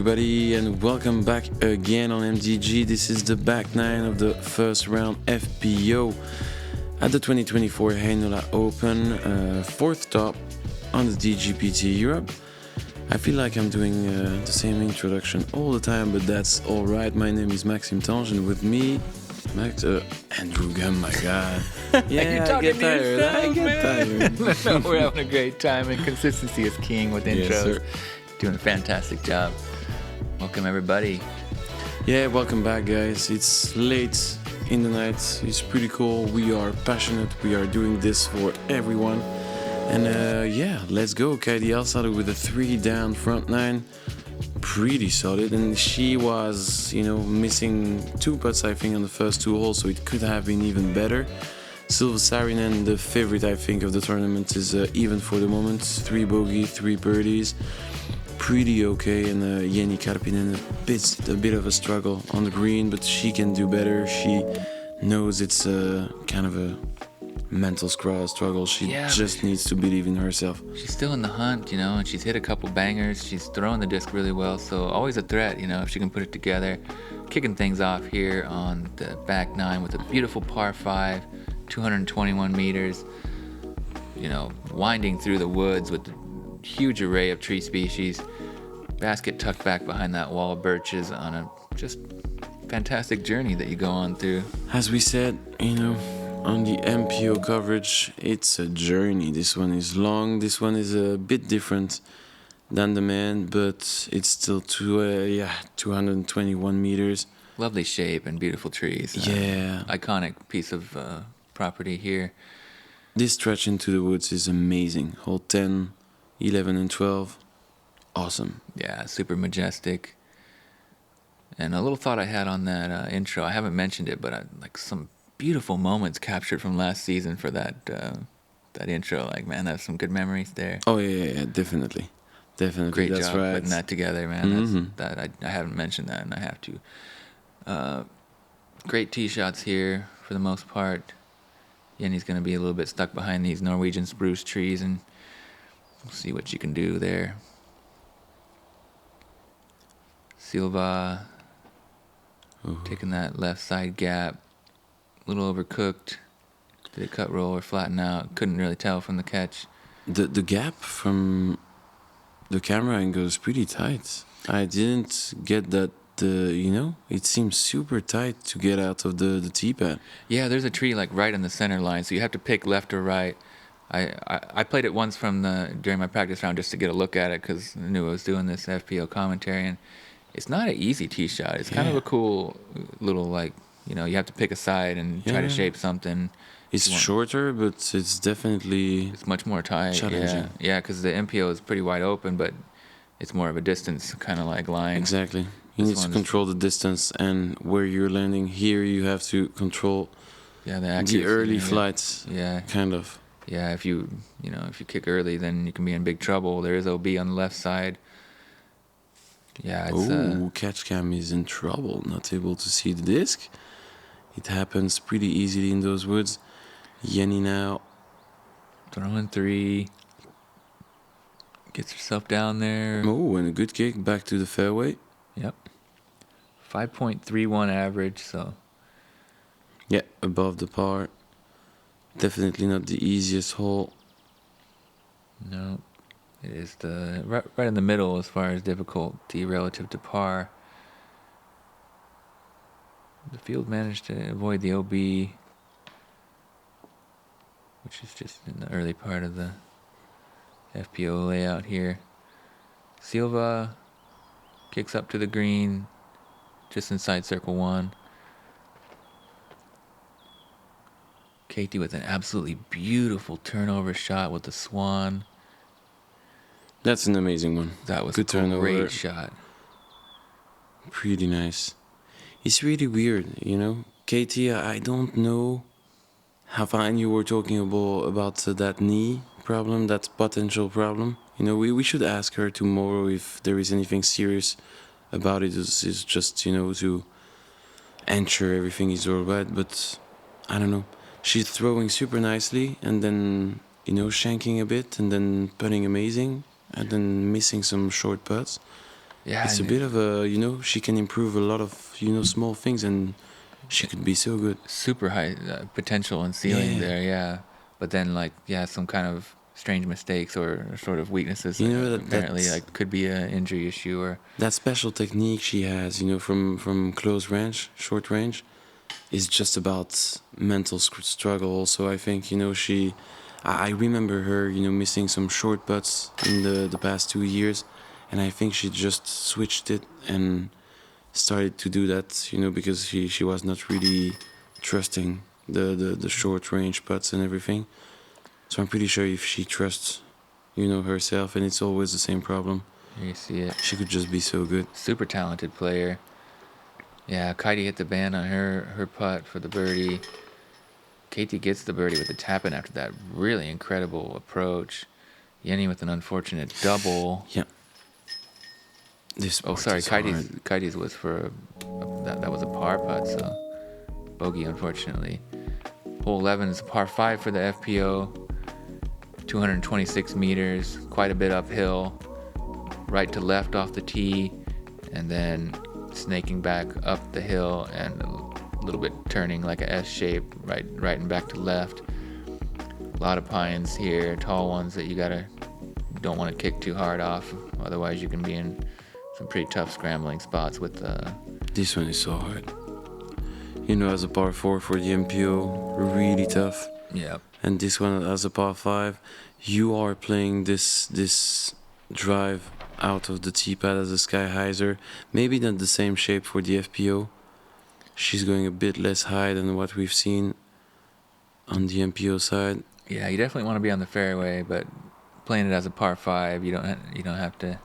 everybody, and welcome back again on MDG. This is the back nine of the first round FPO at the 2024 Heinola Open, fourth top on the DGPT Europe. I feel like I'm doing the same introduction all the time, but that's all right. My name is Maxime, and with me, Andrew Gum, my God. Yeah, I get tired. No, we're having a great time, and consistency is king with intros. Yes, sir. Doing a fantastic job. Welcome, everybody. Yeah, welcome back, guys. It's late in the night. It's pretty cool. We are passionate. We are doing this for everyone. And let's go. Kaidi Allsalu with a 3 down front nine. Pretty solid. And she was, missing 2 putts, I think, on the first 2 holes, so it could have been even better. Silva Saarinen, the favorite, I think, of the tournament, is even for the moment. 3 bogey, 3 birdies. Pretty okay, and Jenni Karppinen a bit of a struggle on the green, but she can do better. She knows it's kind of a mental struggle. She just needs to believe in herself. She's still in the hunt, and she's hit a couple bangers. She's throwing the disc really well, so always a threat, if she can put it together. Kicking things off here on the back nine with a beautiful par 5, 221 meters, winding through the woods with the huge array of tree species. Basket tucked back behind that wall of birches on a just fantastic journey that you go on through. As we said, on the MPO coverage, it's a journey. This one is long. This one is a bit different than the man, but it's still 221 meters. Lovely shape and beautiful trees. Yeah. Iconic piece of property here. This stretch into the woods is amazing. Hole 10, 11 and 12. Awesome. Yeah, super majestic. And a little thought I had on that intro, I haven't mentioned it, but some beautiful moments captured from last season for that intro. That's some good memories there. Oh, yeah, definitely. Great that's job right. putting that together, man. Mm-hmm. I haven't mentioned that, and I have to. Great tee shots here for the most part. Jenni's going to be a little bit stuck behind these Norwegian spruce trees, and we'll see what you can do there. Silva taking that left side gap. A little overcooked. Did it cut roll or flatten out? Couldn't really tell from the catch. The gap from the camera angle is pretty tight. I didn't get that, it seems super tight to get out of the tee pad. Yeah, there's a tree right in the center line, so you have to pick left or right. I played it once during my practice round just to get a look at it because I knew I was doing this FPO commentary, and it's not an easy tee shot. It's kind of a cool little you have to pick a side and try to shape something. It's shorter, but it's definitely it's much more tight. Challenging. Yeah, because the MPO is pretty wide open, but it's more of a distance kind of line. Exactly. You need to control the distance and where you're landing. Here you have to control the early flights. Yeah. Kind of. Yeah, if you kick early, then you can be in big trouble. There is OB on the left side. Yeah, it's catch cam is in trouble. Not able to see the disc. It happens pretty easily in those woods. Jenni now throwing 3. Gets herself down there. Oh, and a good kick back to the fairway. Yep. 5.31 average, so. Yeah, above the par. Definitely not the easiest hole. No, it is right in the middle as far as difficulty relative to par. The field managed to avoid the OB, which is just in the early part of the FPO layout here. Silva kicks up to the green, just inside circle 1. Keiti with an absolutely beautiful turnover shot with the swan. That's an amazing one. That was good turnover. Great shot. Pretty nice. It's really weird, Keiti, I don't know how fine you were talking about that knee problem, that potential problem. We should ask her tomorrow if there is anything serious about it. It's just, to ensure everything is all right. But I don't know. She's throwing super nicely and then, shanking a bit and then putting amazing and then missing some short putts. Yeah, It's a bit of a, she can improve a lot of, small things, and she could be so good. super high potential and ceiling Yeah. there, yeah. But then, like, yeah, some kind of strange mistakes or sort of weaknesses. Apparently, like, could be an injury issue or That special technique she has, from close range, short range, is just about mental struggle. Also, I think, I remember her, missing some short putts in the past 2 years, and I think she just switched it and started to do that, because she was not really trusting the short range putts and everything. So I'm pretty sure if she trusts, herself, and it's always the same problem. Here you see it. She could just be so good. Super talented player. Yeah, Kaidi hit the band on her putt for the birdie. Keiti gets the birdie with a tap-in after that really incredible approach. Jenni with an unfortunate double. Yeah. This Oh, sorry, is hard. Kaidi's was for that was a par putt, so bogey, unfortunately. Hole 11 is a par 5 for the FPO. 226 meters, quite a bit uphill. Right to left off the tee, and then snaking back up the hill and a little bit turning like a S shape, right and back to left. A lot of pines here, tall ones that you don't want to kick too hard off, otherwise you can be in some pretty tough scrambling spots with This one is so hard. As a par 4 for the MPO, really tough. Yeah. And this one as a par 5, you are playing this drive out of the tee pad as a sky hyzer. Maybe not the same shape for the FPO. She's going a bit less high than what we've seen on the MPO side. Yeah, you definitely want to be on the fairway, but playing it as a par 5, you don't have to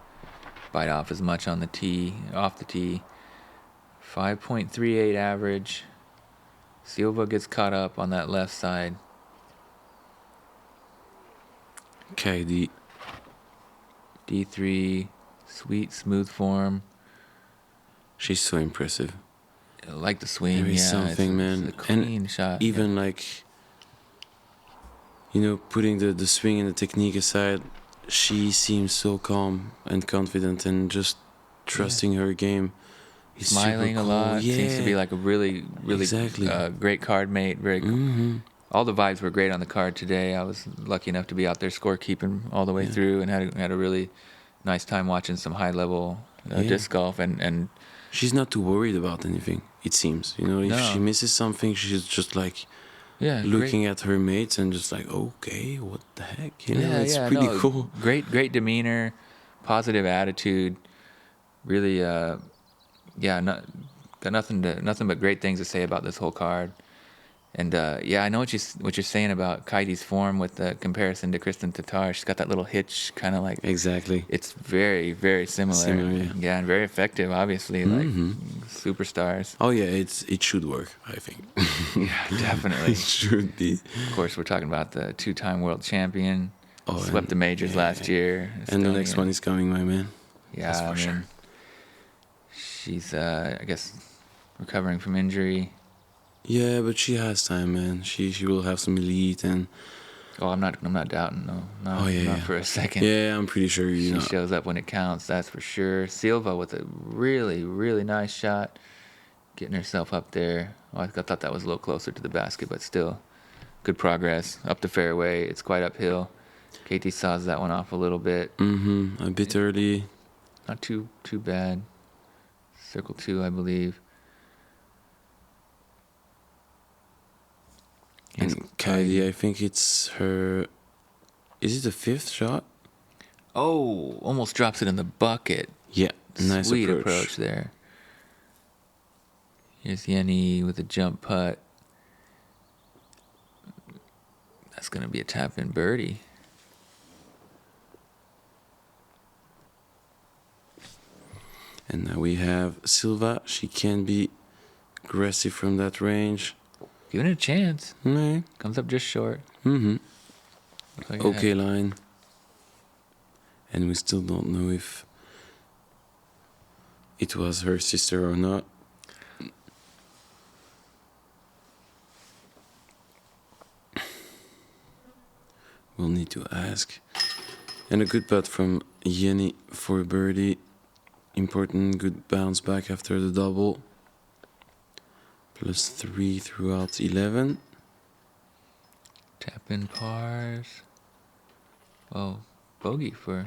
bite off as much on the tee, off the tee. 5.38 average. Silva gets caught up on that left side. Kaidi. D3, sweet, smooth form. She's so impressive. I like the swing, There is something, man. It's a clean and shot. Even putting the swing and the technique aside, she seems so calm and confident and just trusting her game. He's smiling super a cool. lot. Yeah. Seems to be like a really Exactly. Great card mate. All the vibes were great on the card today. I was lucky enough to be out there scorekeeping all the way through, and had a really nice time watching some high level disc golf. And she's not too worried about anything, it seems. If she misses something, she's just like looking at her mates and just like, okay, what the heck? It's pretty cool. Great demeanor, positive attitude. Really, got nothing but great things to say about this whole card. And I know what you're saying about Kaidi's form with the comparison to Kristen Tatar. She's got that little hitch, kind of like exactly. It's very, very similar. Yeah, and very effective. Obviously, like superstars. Oh yeah, it should work, I think. Yeah, definitely. It should be. Of course, we're talking about the 2-time world champion. Swept the majors last year. And the next one is coming, my man. Yeah, that's for sure. She's I guess recovering from injury. Yeah, but she has time, man. She will have some elite and. Oh, I'm not doubting. No, not for a second. Yeah, I'm pretty sure she shows up when it counts. That's for sure. Silva with a really, really nice shot, getting herself up there. Oh, I thought that was a little closer to the basket, but still, good progress up the fairway. It's quite uphill. Keiti saws that one off a little bit. A bit early. Not too bad. Circle 2, I believe. And Kaidi, I think it's her. Is it the 5th shot? Oh, almost drops it in the bucket. Yeah, nice Sweet approach there. Here's Jenni with a jump putt. That's going to be a tap-in birdie. And now we have Silva. She can be aggressive from that range. Giving it a chance. Yeah. Comes up just short. Like okay line. And we still don't know if it was her sister or not. We'll need to ask. And a good putt from Jenni for birdie. important. Good bounce back after the double. +3 throughout 11. Tap in pars. Oh, bogey for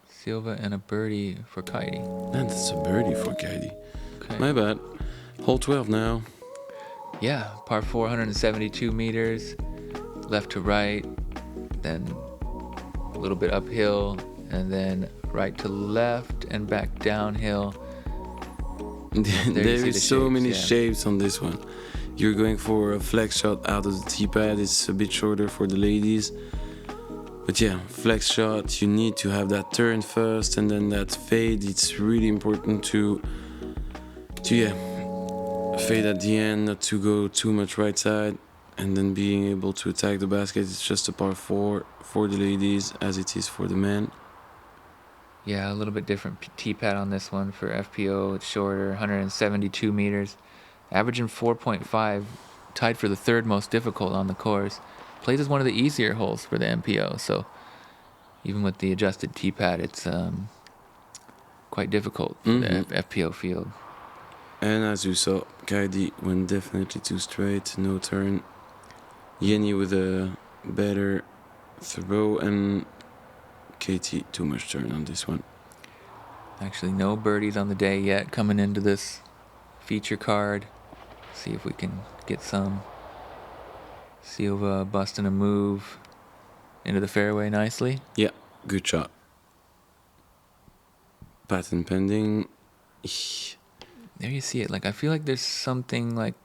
Silva and a birdie for Kaidi. And it's a birdie for Keiti. Okay. My bad. Hole 12 now. Yeah, par 472 meters, left to right, then a little bit uphill, and then right to left and back downhill. There is so shapes, many yeah. shapes on this one. You're going for a flex shot out of the tee pad. It's a bit shorter for the ladies. But yeah, flex shot, you need to have that turn first and then that fade. It's really important to fade at the end, not to go too much right side, and then being able to attack the basket. It's just a par 4 for the ladies as it is for the men. Yeah, a little bit different tee pad on this one for FPO. It's shorter, 172 meters, averaging 4.5, tied for the third most difficult on the course. Plays as one of the easier holes for the MPO, so even with the adjusted tee pad, it's quite difficult for the FPO field. And as you saw, Kaidi went definitely too straight, no turn. Jenni with a better throw, and Keiti too much turn on this one. Actually, no birdies on the day yet coming into this feature card. See if we can get some. Silva busting a move into the fairway nicely. Yeah, good shot. Patent pending. There you see it. Like, I feel like there's something like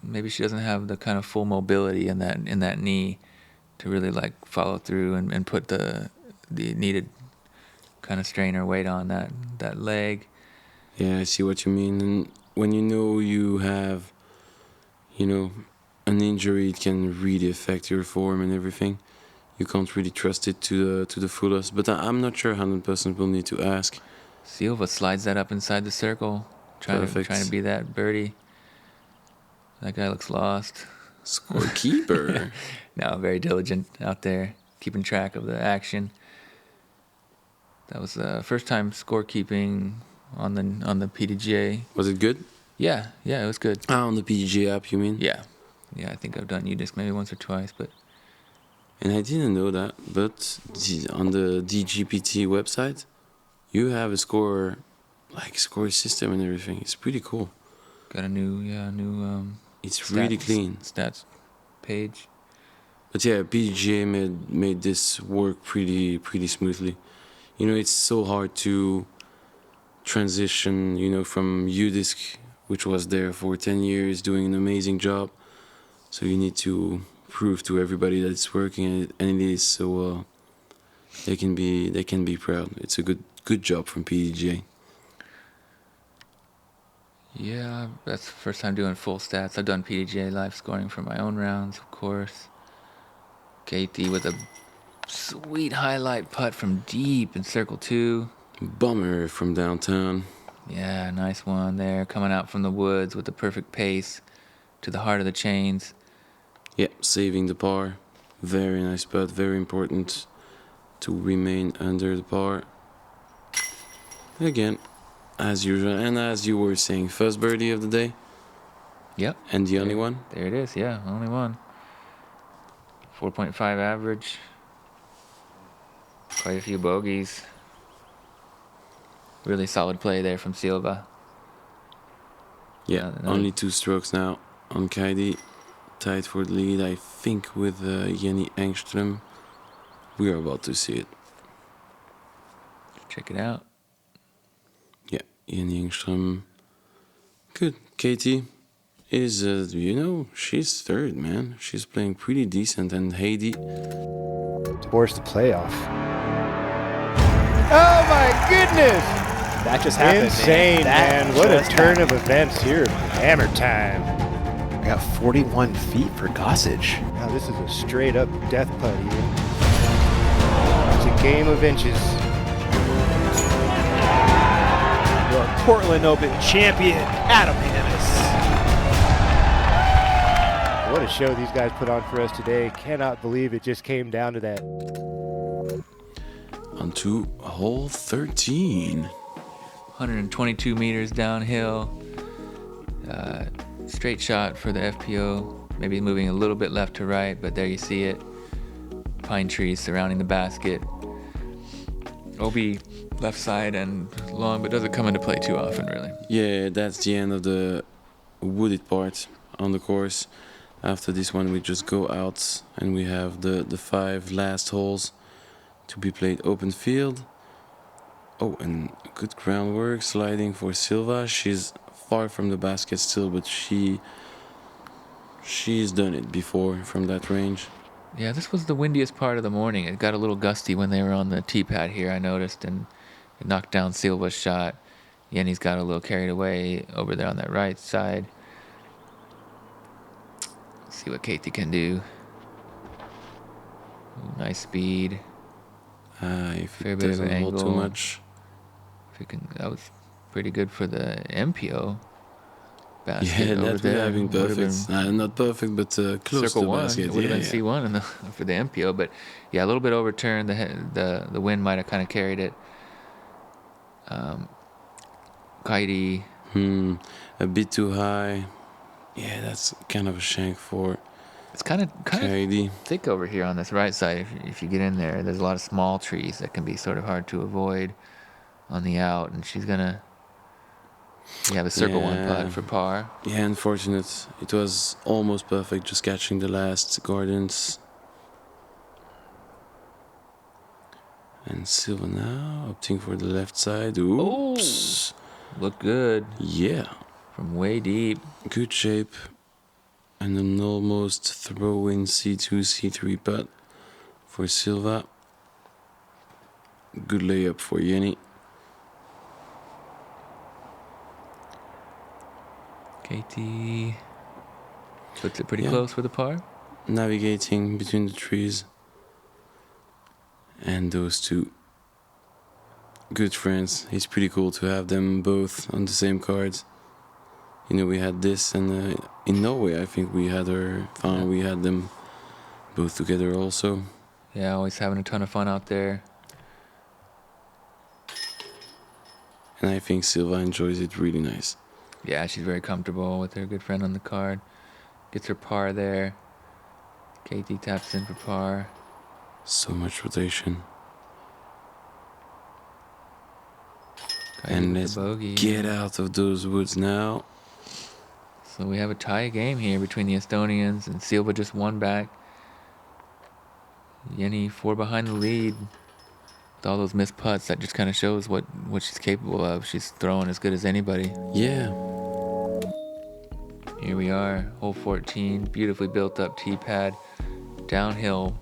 maybe she doesn't have the kind of full mobility in that knee to really like follow through and put the needed kind of strain or weight on that leg. Yeah, I see what you mean. And when you have, an injury, it can really affect your form and everything. You can't really trust it to the fullest. But I'm not sure 100%. We'll need to ask. Silva slides that up inside the circle, trying to be that birdie. That guy looks lost. Scorekeeper. No, very diligent out there, keeping track of the action. That was the first time scorekeeping on the PDGA. Was it good? Yeah, it was good. On the PDGA app, you mean? Yeah, I think I've done UDisc maybe once or twice, but. And I didn't know that, but on the DGPT website, you have a score system and everything. It's pretty cool. Got a new It's really clean. Stats page. But yeah, PDGA made this work pretty smoothly. It's so hard to transition, from UDisc, which was there for 10 years, doing an amazing job. So you need to prove to everybody that it's working, and it is. So they can be proud. It's a good job from PDGA. Yeah, that's the first time doing full stats. I've done PDGA live scoring for my own rounds, of course. Keiti with a sweet highlight putt from deep in circle 2. Bummer from downtown. Yeah, nice one there. Coming out from the woods with the perfect pace to the heart of the chains. Yeah, saving the par. Very nice putt. Very important to remain under the par. Again, as usual, and as you were saying, first birdie of the day. Yep. And the only one? There it is, yeah, only one. 4.5 average. Quite a few bogeys. Really solid play there from Silva. Yeah, only 2 strokes now on Kaidi. Tied for the lead, I think, with Jenni Engström. We are about to see it. Check it out. Yeah, Jenni Engström. Good. Keiti is, she's third, man. She's playing pretty decent. And Heidi. Towards the playoff. Oh my goodness! That just happened. Insane, man. What a turn of events here. Hammer time. I got 41 feet for Gossage. Now this is a straight up death putt here. It's a game of inches. Your Portland Open champion, Adam Hannes. What a show these guys put on for us today. Cannot believe it just came down to that. onto hole 13. 122 meters downhill. Straight shot for the FPO. Maybe moving a little bit left to right, but there you see it. Pine trees surrounding the basket. OB left side and long, but doesn't come into play too often, really. Yeah, that's the end of the wooded part on the course. After this one, we just go out and we have the 5 last holes to be played open field. Oh, and good groundwork, sliding for Silva. She's far from the basket still, but she's done it before from that range. Yeah, this was the windiest part of the morning. It got a little gusty when they were on the tee pad here, I noticed, and it knocked down Silva's shot. Jenni's got a little carried away over there on that right side. Let's see what Keiti can do. Ooh, nice speed. If Fair it bit of doesn't hold too angle. much. If it can, that was pretty good for the MPO basket. Yeah, over that would there. have been Would've perfect. Not perfect, but close circle to the one. basket. It would have Yeah, been C1 for the MPO, but yeah, a little bit overturned. The wind might have kind of carried it. Kaidi. A bit too high. Yeah, that's kind of a shank for It's kind of Kaidi. thick over here on this right side. If you get in there, there's a lot of small trees that can be sort of hard to avoid on the out, and she's gonna. You have a circle one Yeah. putt for par. Yeah, unfortunate. It was almost perfect, just catching the last gardens. And Silva now opting for the left side. Oops. Look good Yeah, from way deep. good shape. And an almost throw-in C2, C3 putt for Silva. Good layup for Jenni. Keiti puts it pretty Yeah. close for the par. Navigating between the trees. And those two good friends. It's pretty cool to have them both on the same cards. You know, we had this, and in Norway, I think we had we had them both together also. Yeah, always having a ton of fun out there. And I think Silva enjoys it really nice. Yeah, she's very comfortable with her good friend on the card. Gets her par there. Keiti taps in for par. So much rotation. Kaidi And with let's the bogey. get out of those woods now. So we have a tie game here between the Estonians, and Silva just one back. Jenni 4 behind the lead. With all those missed putts, that just kind of shows what she's capable of. She's throwing as good as anybody. Yeah. Here we are, hole 14, beautifully built up tee pad, downhill,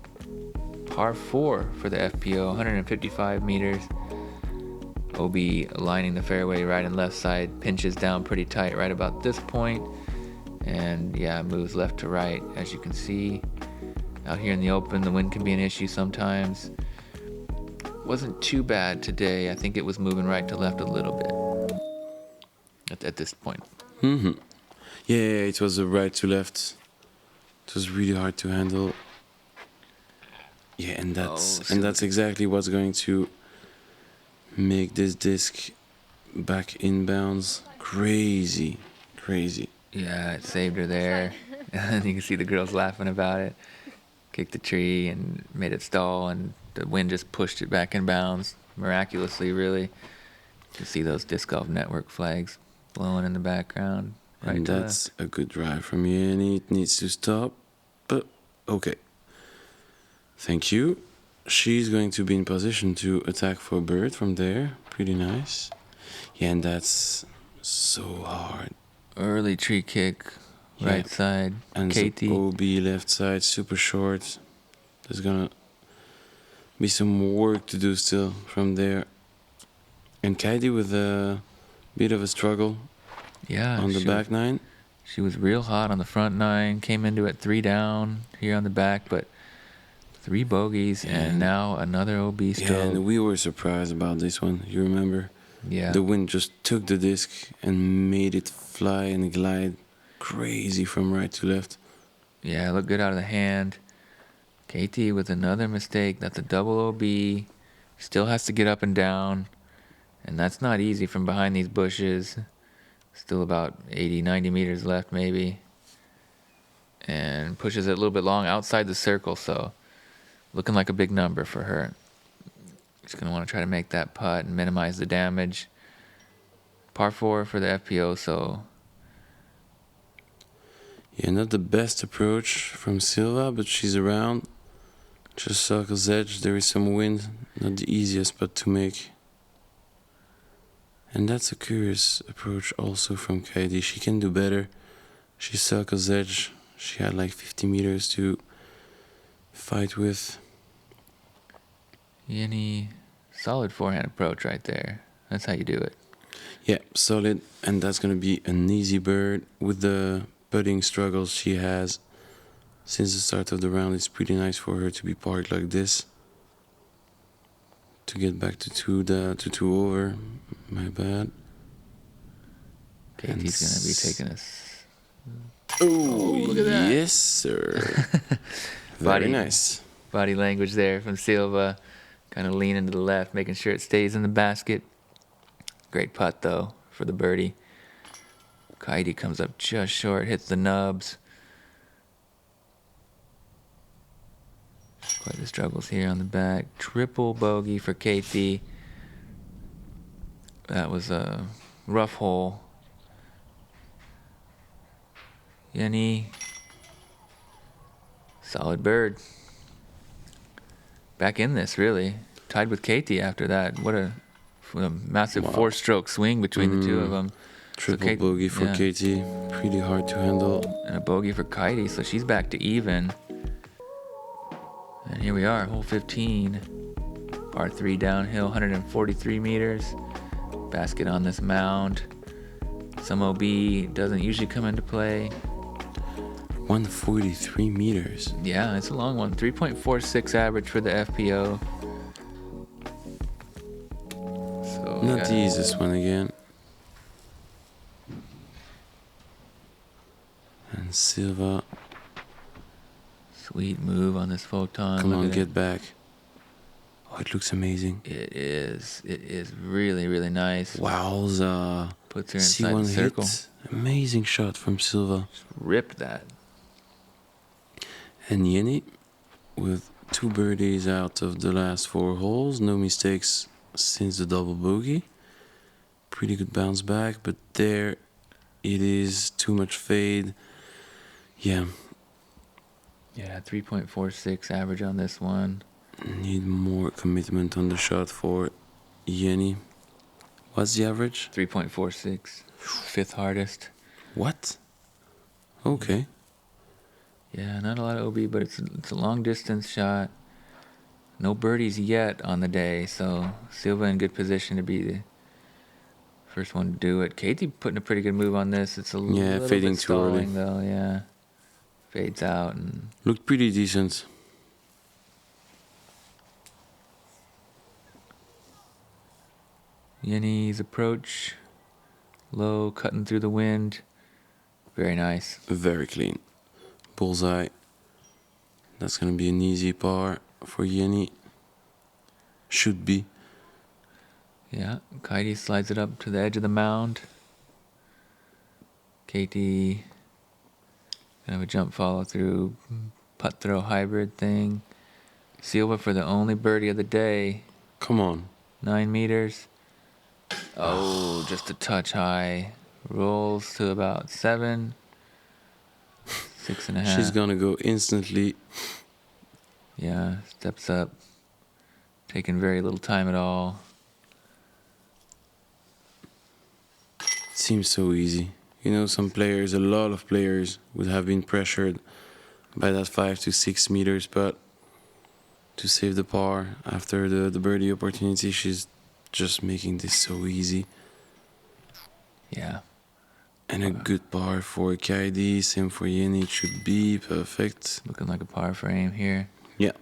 par 4 for the FPO, 155 meters. OB lining the fairway right and left side, pinches down pretty tight right about this point, and yeah, moves left to right. As you can see, out here in the open, the wind can be an issue sometimes. Wasn't too bad today. I think it was moving right to left a little bit at this point. Yeah, it was a right to left. It was really hard to handle. Yeah, and that's exactly what's going to make this disc back inbounds crazy. Yeah, it saved her there. And you can see the girls laughing about it. Kicked the tree and made it stall, and the wind just pushed it back in bounds miraculously, really. You can see those Disc Golf Network flags blowing in the background. Right And to that's a good drive from Jenni. It needs to stop, but okay. Thank you. She's going to be in position to attack for bird from there. Pretty nice. Yeah, and that's so hard. early tree kick, right side. And Keiti. OB left side, super short. There's gonna be some work to do still from there. And Kaidi with a bit of a struggle Yeah, on the back nine. She was real hot on the front nine. Came into it 3 down here on the back, but 3 bogeys and now another OB stroke. Yeah, and we were surprised about this one. You remember? Yeah. The wind just took the disc and made it fly and glide crazy from right to left. Yeah, looked good out of the hand. Keiti with another mistake. That's a double OB. Still has to get up and down, and that's not easy from behind these bushes. Still about 80, 90 meters left maybe. And pushes it a little bit long outside the circle, so looking like a big number for her. She's going to want to try to make that putt and minimize the damage. Par 4 for the FPO, so... Yeah, not the best approach from Silva, but she's around. Just circle's edge, there is some wind. Not the easiest putt to make. And that's a curious approach also from Kaidi. She can do better. She circles edge. She had like 50 meters to fight with. Jenni, solid forehand approach right there. That's how you do it. Yeah, solid. And that's going to be an easy bird with the putting struggles she has. Since the start of the round, it's pretty nice for her to be parked like this. To get back to two over. My bad. Keiti's going to be taking us. Oh, look at that. Yes, sir. Very nice. Body language there from Silva. Kind of leaning to the left, making sure it stays in the basket. Great putt, though, for the birdie. Kaidi comes up just short, hits the nubs. Quite the struggles here on the back. Triple bogey for Keiti. That was a rough hole. Jenni. Solid bird. Back in this, really. Tied with Keiti after that. What a massive four-stroke swing between the two of them. Triple bogey for Keiti. Pretty hard to handle. And a bogey for Kaidi, so she's back to even. And here we are, hole 15. Par 3 downhill, 143 meters. Basket on this mound. Some OB doesn't usually come into play. 143 meters. Yeah, it's a long one. 3.46 average for the FPO. So Not the easiest one again. And Silva. Sweet move on this photon. Come Look on, at get it. back. Oh, it looks amazing. It is. It is really, really nice. Wowza. Puts her inside C1 the circle. hit. Amazing shot from Silva. Just ripped that. And Jenni with 2 birdies out of the last 4 holes. No mistakes since the double bogey. Pretty good bounce back, but there it is. Too much fade. Yeah. Yeah, 3.46 average on this one. Need more commitment on the shot for Jenni. What's the average? 3.46. 5th hardest. What? Okay. Yeah, not a lot of OB, but it's a long distance shot. No birdies yet on the day, so Silva in good position to be the first one to do it. Keiti putting a pretty good move on this. It's a little fading bit too early. stalling though. Yeah, fades out and Looked pretty decent. Jenni's approach, low, cutting through the wind. Very nice. Very clean. Bullseye. That's going to be an easy par for Jenni. Should be. Yeah, Kaidi slides it up to the edge of the mound. Keiti, kind of a jump follow through, putt throw hybrid thing. Silva for the only birdie of the day. Come on. 9 meters. Oh, just a touch high. Rolls to about 7. 6.5. She's going to go instantly. Yeah, steps up. Taking very little time at all. Seems so easy. You know, some players, a lot of players would have been pressured by that 5 to 6 meters, but to save the par after the birdie opportunity, she's just making this so easy. Yeah. And a good par for Kaidi, same for Jenni, it should be perfect. Looking like a par frame here. Yeah.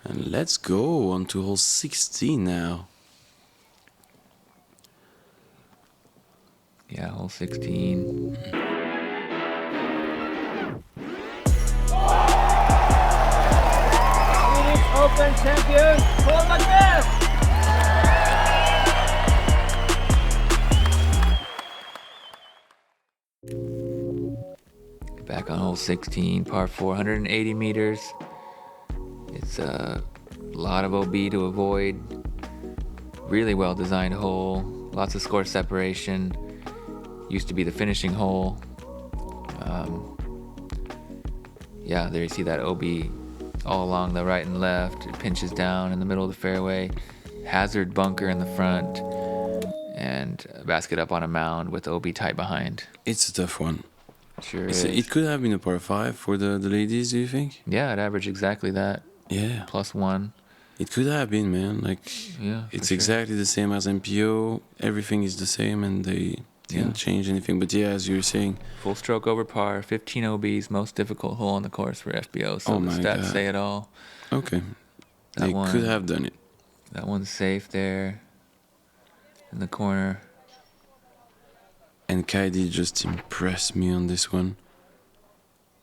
And let's go on to hole 16 now. Yeah, hole 16. Open champion, Paul Macbeth. Back on hole 16, par 4, 180 meters. It's a lot of OB to avoid. Really well designed hole. Lots of score separation. Used to be the finishing hole. Yeah, there you see that OB all along the right and left. It pinches down in the middle of the fairway. Hazard bunker in the front. And a basket up on a mound with OB tight behind. It's a tough one. Sure is. It could have been a par 5 for the ladies, do you think? Yeah, it averaged exactly that. Yeah. +1. It could have been, man. Like, Yeah, it's for sure. exactly the same as MPO. Everything is the same, and they didn't change anything. But yeah, as you were saying, Full stroke over par, 15 OBs, most difficult hole on the course for FPO. So Oh the my stats God. say it all. okay, That they one- could have done it. That one's safe there in the corner. And Kaidi just impressed me on this one.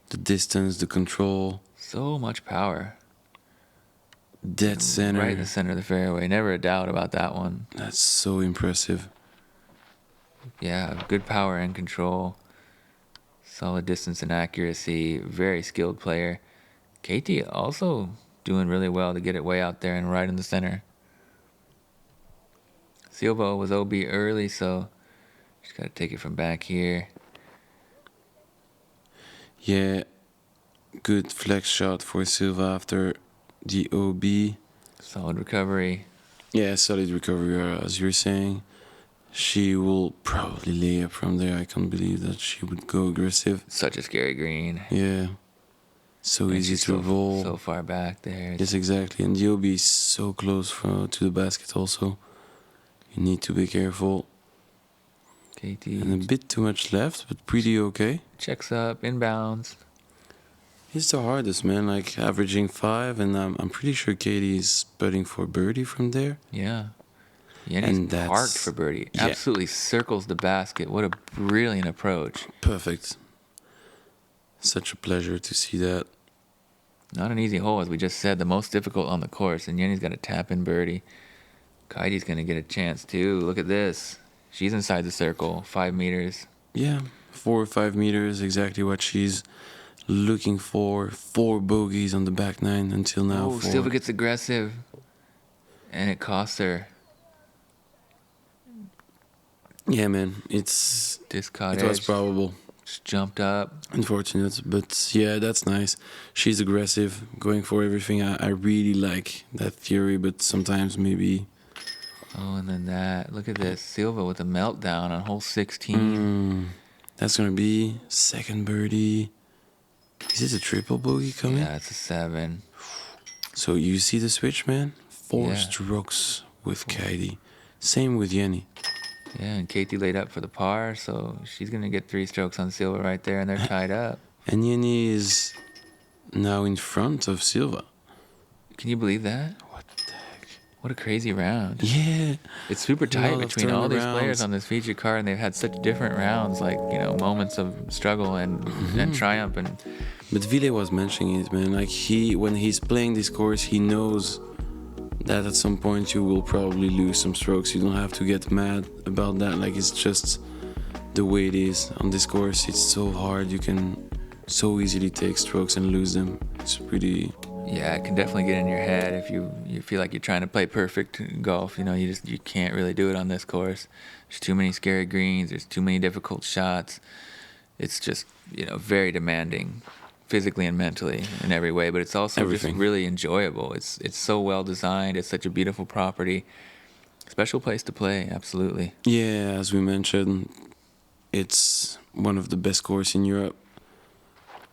The distance, the control, So much power. dead center. Right in the center of the fairway. Never a doubt about that one. That's so impressive. Yeah, good power and control. Solid distance and accuracy. Very skilled player. Keiti also doing really well to get it way out there and right in the center. Silva was OB early, so just got to take it from back here. Yeah, good flex shot for Silva after the OB. Solid recovery. Yeah, solid recovery, as you're saying. She will probably lay up from there. I can't believe that she would go aggressive. Such a scary green. Yeah. So And easy she's to roll. so far back there. Yes, exactly. And the OB is so close to the basket also. You need to be careful. Keiti And a bit too much left, but pretty okay. checks up, inbounds. He's the hardest, man. Like averaging 5, and I'm pretty sure Katie is putting for birdie from there. Yeah. And Yenni's that's- parked for birdie. yeah. Absolutely circles the basket. What a brilliant approach. Perfect. Such a pleasure to see that. Not an easy hole, as we just said. The most difficult on the course. And Yenni's got a tap in birdie. Kaidi's going to get a chance, too. Look at this. She's inside the circle. 5 meters. Yeah, 4 or 5 meters, exactly what she's looking for. 4 bogeys on the back 9 until now. Oh, 4. Silva gets aggressive. And it costs her. Yeah, man, it Disc caught was edge. probable. Just jumped up. Unfortunate, but yeah, that's nice. She's aggressive, going for everything. I really like that theory, but sometimes maybe... Oh, and then that. Look at this. Silva with a meltdown on hole 16. That's going to be second birdie. Is it a triple bogey coming? Yeah, it's a 7. So you see the switch, man? 4 Yeah. strokes with Kaidi. Same with Jenni. Yeah, and Keiti laid up for the par, so she's going to get 3 strokes on Silva right there, and they're tied up. And Jenni is now in front of Silva. Can you believe that? What the heck? What a crazy round. Yeah. It's super A tight lot of between all these turnarounds. players on this feature card, and they've had such different rounds, like, you know, moments of struggle and triumph. And But Ville was mentioning it, man. Like when he's playing this course, he knows that at some point you will probably lose some strokes. You don't have to get mad about that. Like it's just the way it is on this course. It's so hard. You can so easily take strokes and lose them. It's pretty. yeah, it can definitely get in your head if you feel like you're trying to play perfect golf. You know, you can't really do it on this course. There's too many scary greens. There's too many difficult shots. It's just, you know, very demanding, physically and mentally in every way. But it's also Everything. just really enjoyable. It's so well designed. It's such a beautiful property. Special place to play, absolutely. Yeah, as we mentioned, it's one of the best courses in Europe.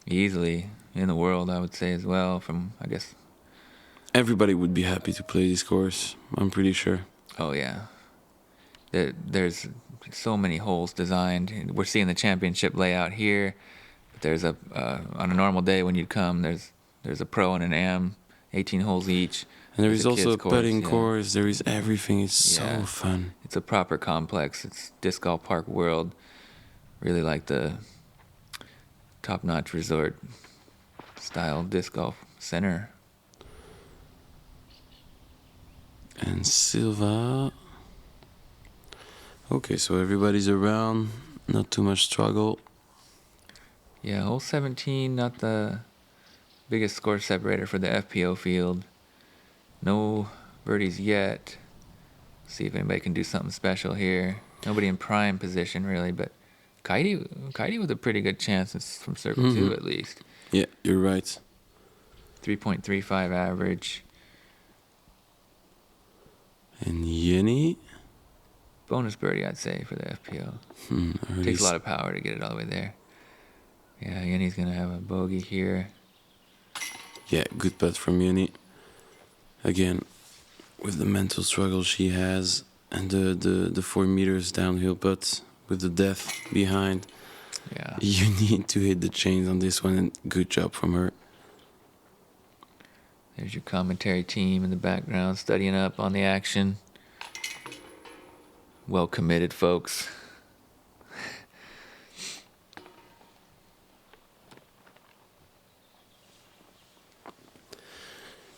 Easily in the world, I would say as well. From, I guess. Everybody would be happy to play this course. I'm pretty sure. Oh yeah. There's so many holes designed. We're seeing the championship layout here. But there's a on a normal day when you'd come, there's a pro and an am, 18 holes each. And there There's is a also kids' a course, putting yeah. course. There is everything. It's Yeah. so fun. It's a proper complex. It's DIscgolfpark world. Really like the top-notch resort style disc golf center. And Silva. Okay, so everybody's around. Not too much struggle. Yeah, hole 17, not the biggest score separator for the FPO field. No birdies yet. See if anybody can do something special here. Nobody in prime position, really, but Kaidi with a pretty good chance. It's from circle 2 at least. Yeah, you're right. 3.35 average. And Jenni. Bonus birdie, I'd say, for the FPO. Takes a lot of power to get it all the way there. Yeah, Yenni's going to have a bogey here. Yeah, good putt from Jenni. Again, with the mental struggle she has and the 4 meters downhill putt with the depth behind. Yeah. You need to hit the chains on this one, and good job from her. There's your commentary team in the background studying up on the action. Well committed, folks.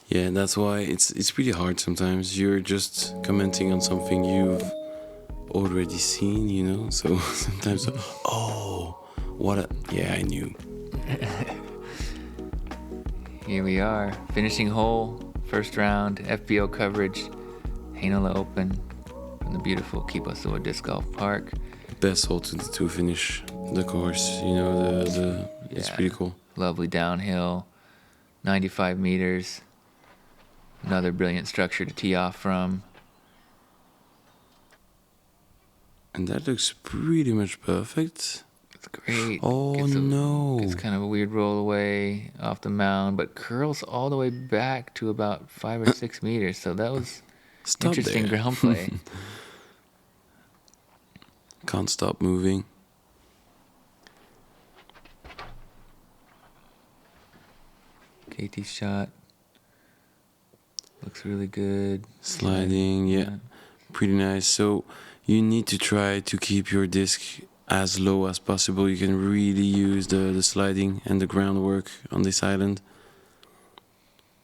Yeah, that's why it's pretty hard sometimes. You're just commenting on something you've already seen, you know? So sometimes, yeah, I knew. Here we are, finishing hole, first round, FPO coverage, Heinola Open from the beautiful Allsalu Disc Golf Park. Best hole to finish the course, you know, it's pretty cool. Lovely downhill, 95 meters. Another brilliant structure to tee off from. And that looks pretty much perfect. It's great. Oh, no. It's kind of a weird roll away off the mound, but curls all the way back to about 5 or 6 meters. So that was interesting ground play. Can't stop moving. Keiti's shot. Looks really good. Sliding, yeah. Pretty nice. So you need to try to keep your disc as low as possible. You can really use the sliding and the groundwork on this island.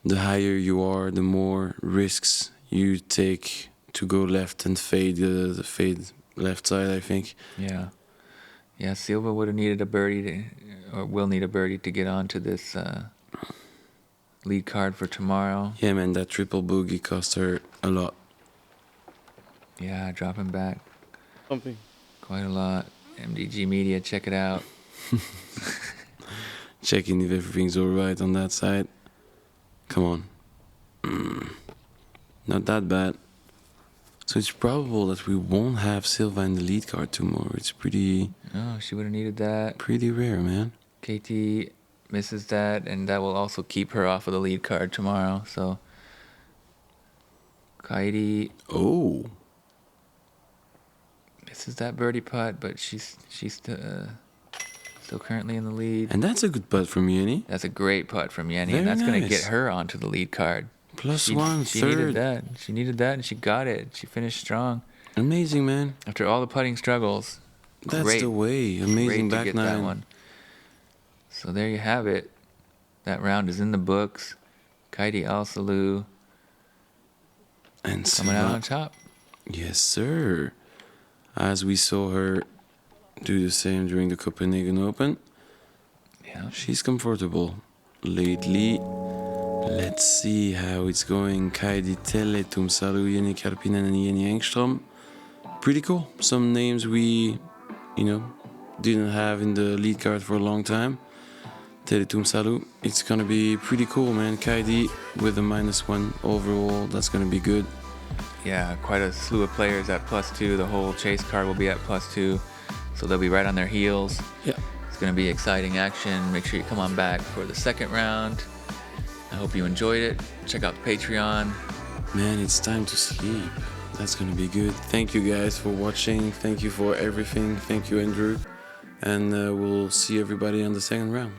The higher you are, the more risks you take to go left and fade the fade left side, I think. Yeah. Yeah, Silva would have needed a birdie, or will need a birdie to get onto this lead card for tomorrow. Yeah, man, that triple bogey cost her a lot. Yeah, dropping back Something. quite a lot. MDG Media, check it out. Checking if everything's alright on that side. Come on. Not that bad. So it's probable that we won't have Silva in the lead card tomorrow. It's pretty... Oh, she would have needed that. Pretty rare, man. Keiti misses that, and that will also keep her off of the lead card tomorrow. So, Kaidi misses that birdie putt, but she's still currently in the lead. And that's a good putt from Jenni. That's a great putt from Jenni, Very and that's going to nice. get her onto the lead card. Plus She third. needed that. She needed that, and she got it. She finished strong. Amazing, man. After all the putting struggles. That's great, the way. Amazing great to back get nine. that one. So there you have it. That round is in the books. Kaidi Allsalu And coming out Silva. on top. Yes, sir. As we saw her do the same during the Copenhagen Open. Yeah. She's comfortable lately. Let's see how it's going. Kaidi, Tätte, Allsalu, Jenni Karppinen, and Jenni Engström. Pretty cool. Some names we, didn't have in the lead card for a long time. Tätte, Allsalu. It's gonna be pretty cool, man. Kaidi with a -1 overall. That's gonna be good. Yeah, quite a slew of players at +2. The whole chase card will be at +2. So they'll be right on their heels. Yeah. It's going to be exciting action. Make sure you come on back for the second round. I hope you enjoyed it. Check out the Patreon. Man, it's time to sleep. That's gonna be good. Thank you guys for watching. Thank you for everything. Thank you, Andrew. And we'll see everybody on the second round.